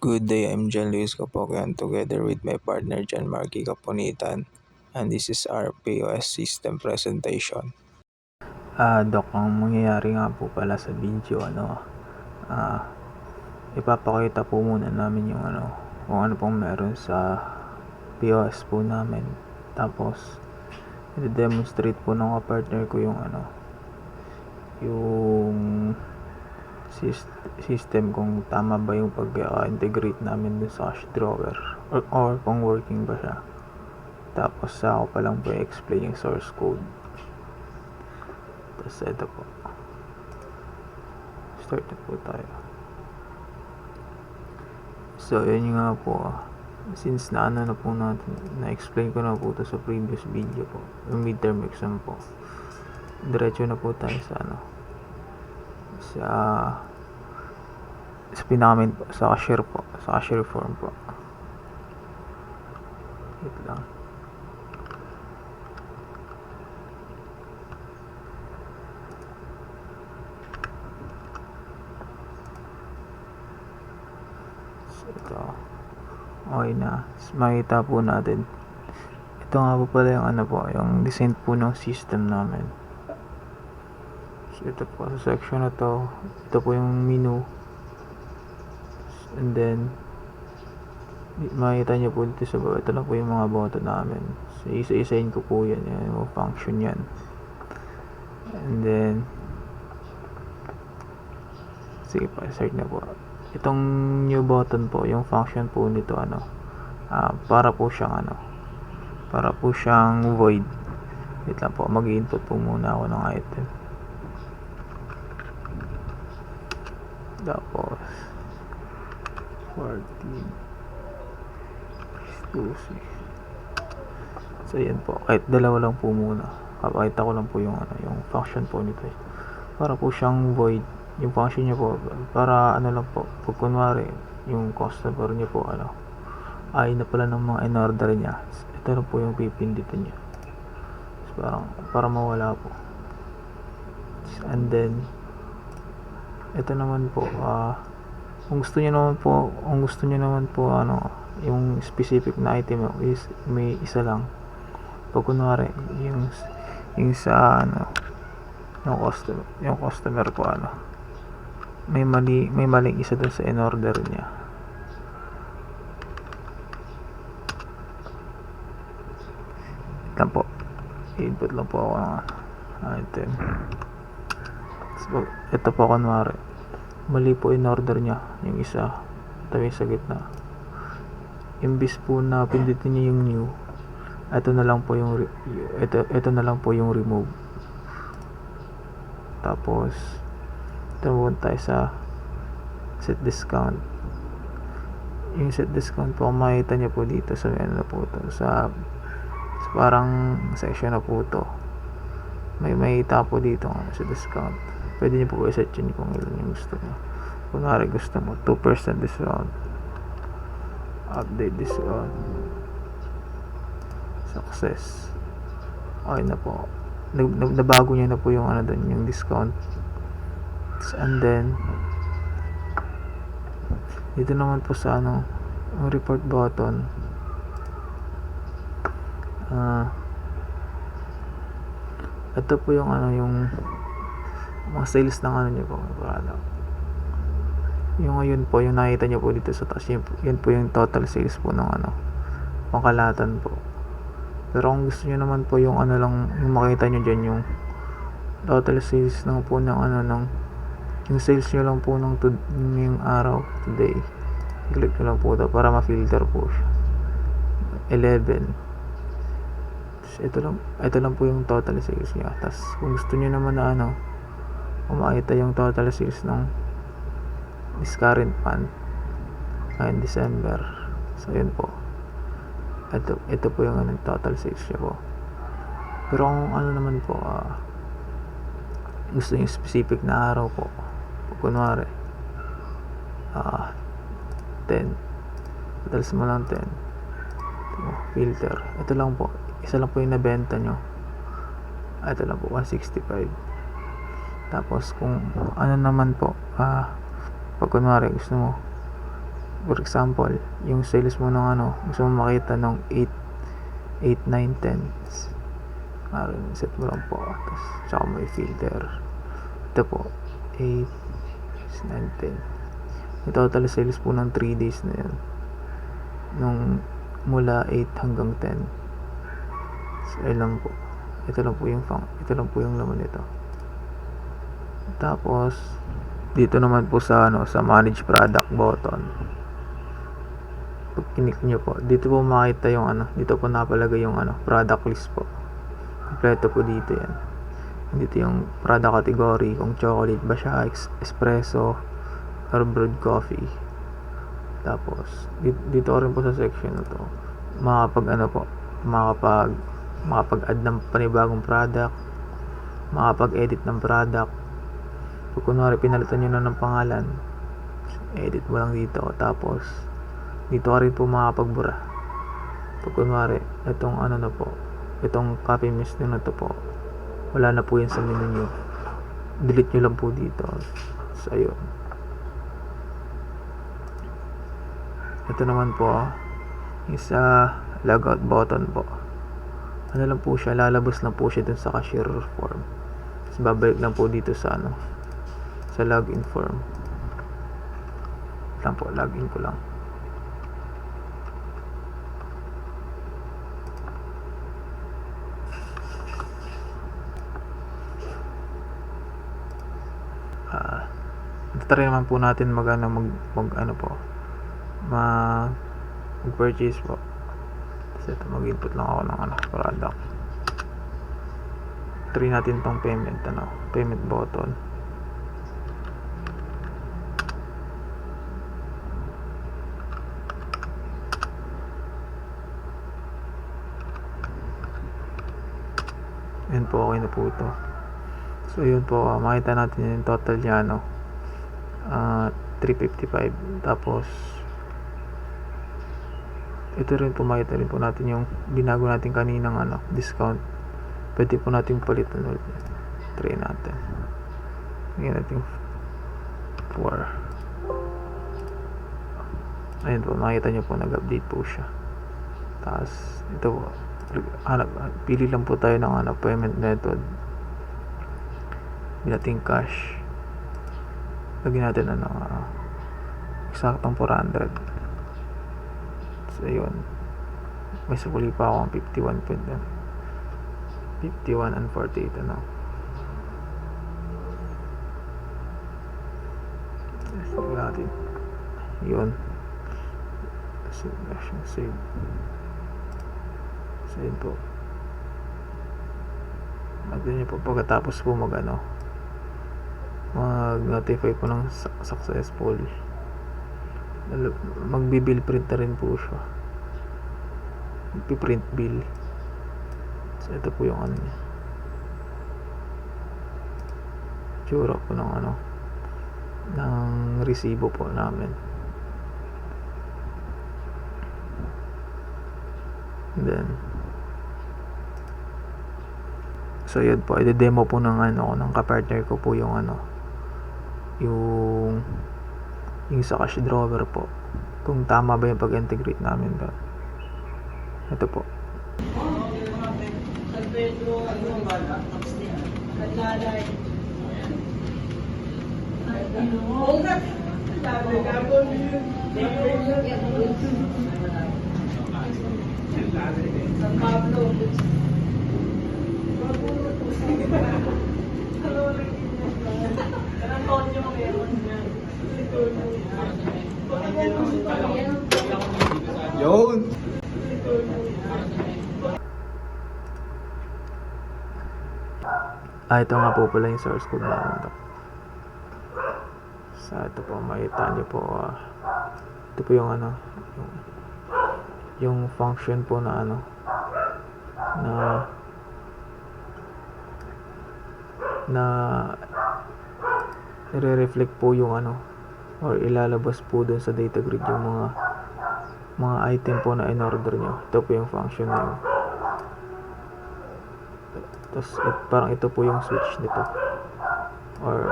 Good day, I'm John Luis Capocchian together with my partner John Marky Caponitan, and this is our POS system presentation. Doc, ang mangyayari nga po pala sa video, ah, ipapakita po muna namin yung kung ano pong meron sa POS po namin. Tapos, i-demonstrate po ng partner ko yung yung system kung tama ba yung pag-integrate namin dun sa cash drawer or kung working ba siya. Tapos, ako pa lang po i-explain yung source code. Tapos, ito po. Start na po tayo. So, yun nga po. Since na po natin, na-explain ko na po ito sa previous video po, yung midterm exam po. Diretso na po tayo sa sa pinakamin po, sa cashier po, sa cashier form po. Wait lang. So, ito. Okay na. Makita po natin. Ito nga po pala yung yung design po ng system namin. So, ito po sa section na to. Ito po yung menu. And then, makita nyo po dito sa baba. Ito lang po yung mga button namin. So, isa-isain ko po yan. Yan yung function yan. And then, sige pa, start na po. Itong new button po, yung function po nito, para po siyang void. Wait lang po, mag-input po muna ako ng item. Tapos 14 exclusive. So yan po, kahit dalawa lang po muna. Papakita ko lang po yung yung function po nito. Para po siyang void. Yung function niya po, para lang po, pag kunwari yung customer niya po ay na pala ng mga in-order niya, ito na po yung pipindutin niya. So, para mawala po. And then ito naman po, kung gusto niyo naman po yung specific na item is may isa lang. Pag kunwari yung sa yung customer po may maling isa dun sa in-order niya. Ito po, i-input lang po ako ng item. So, ito po kunwari mali po in-order niya yung isa, tabi sa gitna. Imbis po na pindutin niya yung new, ito na lang po yung remove. Tapos tawag tayo sa set discount. Yung set discount po, makita niyo po dito sa po to, sa parang section na po to. May po dito sa discount. Pwede niyo po i-set yun kung ilan yung gusto niyo. Kunwari gusto mo 2% discount, update discount, success. Okay na po. Nabago niya na po yung doon, yung discount. And then dito naman po sa yung report button, ito po yung yung mga sales ng niyo po, yung ngayon po, yung nakita niyo po dito sa taas, yan po yung total sales po ng pangkalahatan po. Pero kung gusto niyo naman po yung lang, yung makita niyo diyan yung total sales ng po ng yung sales niyo lang po ng yung araw, today, i-click niyo lang po ito para ma-filter po siya. 11. Ito lang po yung total sales niya. Tapos kung gusto niyo naman na kung makita yung total sales ng this current month in December, so yun po, ito po yung total sales niya po. Pero kung naman po, gusto yung specific na araw po, kunwari 10, padalas mo lang 10, filter, ito lang po, isa lang po yung nabenta nyo, ito lang po 165. Tapos kung naman po, pag kunwari gusto for example, yung sales mo ng ano, gusto mo makita ng 8, 9, 10. Set mo lang po. Tapos, tsaka may filter. Ito po, 8, 9, 10. Yung total sales po ng 3 days na yun. Nung mula 8 hanggang 10. So, lang po. Ito lang po yung laman nito. Tapos, dito naman po sa manage product button. Pag kinik nyo po, dito po makita yung dito po napalagay yung product list po. Kompleto po dito yan. Dito yung product category, kung chocolate ba siya, espresso, or brewed coffee. Tapos, dito rin po sa section na to, makapag-add ng panibagong product, makapag-edit ng product. Pag kunwari pinalitan nyo na ng pangalan, edit mo lang dito. Tapos, dito ka rin po makapagbura. Pag kunwari, itong copy paste na to po, wala na po yan sa menu nyo. Delete nyo lang po dito. So, ayun. Ito naman po, isa logout button po. Lang po siya, lalabas lang po siya dun sa cashier form. Tapos babalik lang po dito sa sa login form. Lang po, login ko lang. Try naman po natin mag-purchase po. Kasi ito, mag-input lang ako ng product. Try natin tong payment button. Yan po, okay na po ito. So yun po, makita natin yung total niya 355. Tapos ito rin po, makita rin po natin yung binago natin kaninang discount. Pwede po natin palitan ulit. Try natin. Ngayon natin 4. Ayun po, makita nyo po, nag-update po siya. Tapos ito po, pili lang po tayo ng payment method. Natin cash. Lagyan natin eksaktong 400. So yun, may sukuli pa ako 51 and 48 Save natin. Yun, save. So yun po, natin nyo po pagkatapos po mag-notify po ng successful, magbi-bill print na rin po siya. Magpi-print bill. So ito po yung niya, tsura po ng resibo po namin. Then so yun po, i-demo po ng ng kapartner ko po yung yung sa cash drawer po, kung tama ba yung pag-integrate namin doon. Ito po. Yun! Ito nga po pala yung source code namin. So ito po, makita nyo po, ito po yung yung function po na na i-reflect po yung or ilalabas po dun sa data grid yung mga item po na in-order nyo. Ito po yung function na yun. Tapos parang ito po yung switch nito, or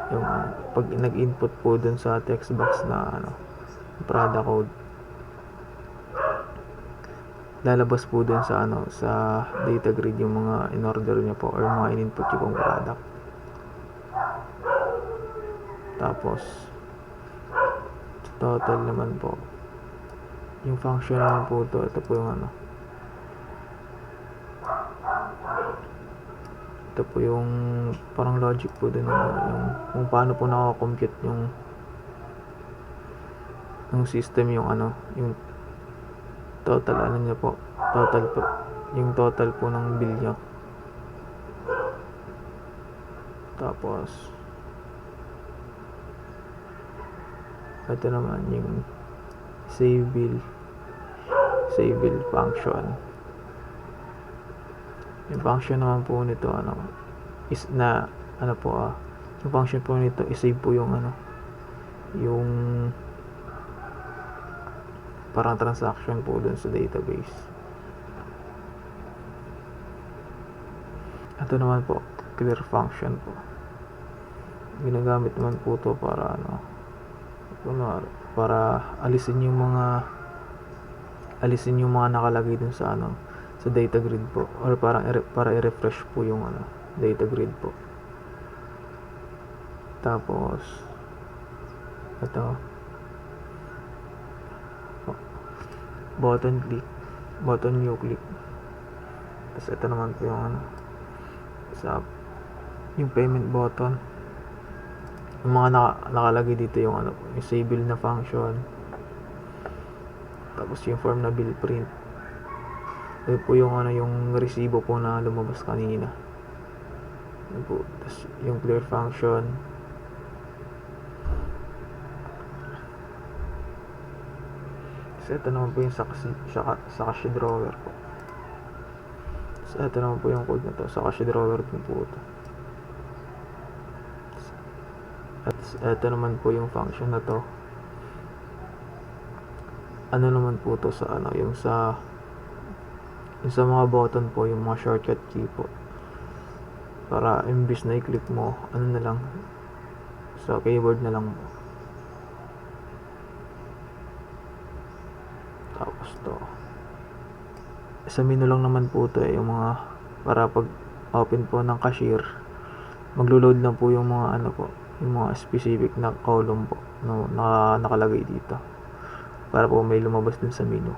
yung pag nag-input po dun sa text box na product code. Lalabas po dun sa sa data grid yung mga in-order niyo po or mga in-input niyo pong product. Tapos total naman po yung function naman po ito po yung ito po yung parang logic po dun yung kung paano po nakakompute yung system yung yung total niya po, yung total po ng bill niya. Tapos ito naman yung save bill function. Yung function naman po nito is na yung function po nito is-save po yung yung parang transaction po dun sa database. Ito naman po clear function po, ginagamit naman po to para para alisin yung mga nakalagay dun sa sa data grid po, or parang para i-refresh po yung data grid po. Tapos ito button new click. Tapos ito naman po yung yung payment button. Yung mga nakalagay dito yung yung save bill na function. Tapos yung form na bill print. Ito po yung yung resibo po na lumabas kanina. Ito po. Tapos yung clear function. Tapos ito naman po yung sa cash drawer po. Tapos ito naman po yung code na to. Sa cash drawer din po ito. At ito naman po yung function na to. Naman po to sa yung sa mga button po, yung mga shortcut key po. Para imbis na i-click mo, na lang sa keyboard na lang mo. Tapos to sa menu lang naman po to yung mga para pag open po ng cashier, maglo-load lang po yung mga yung mga specific na column po nakalagay dito para po may lumabas din sa menu.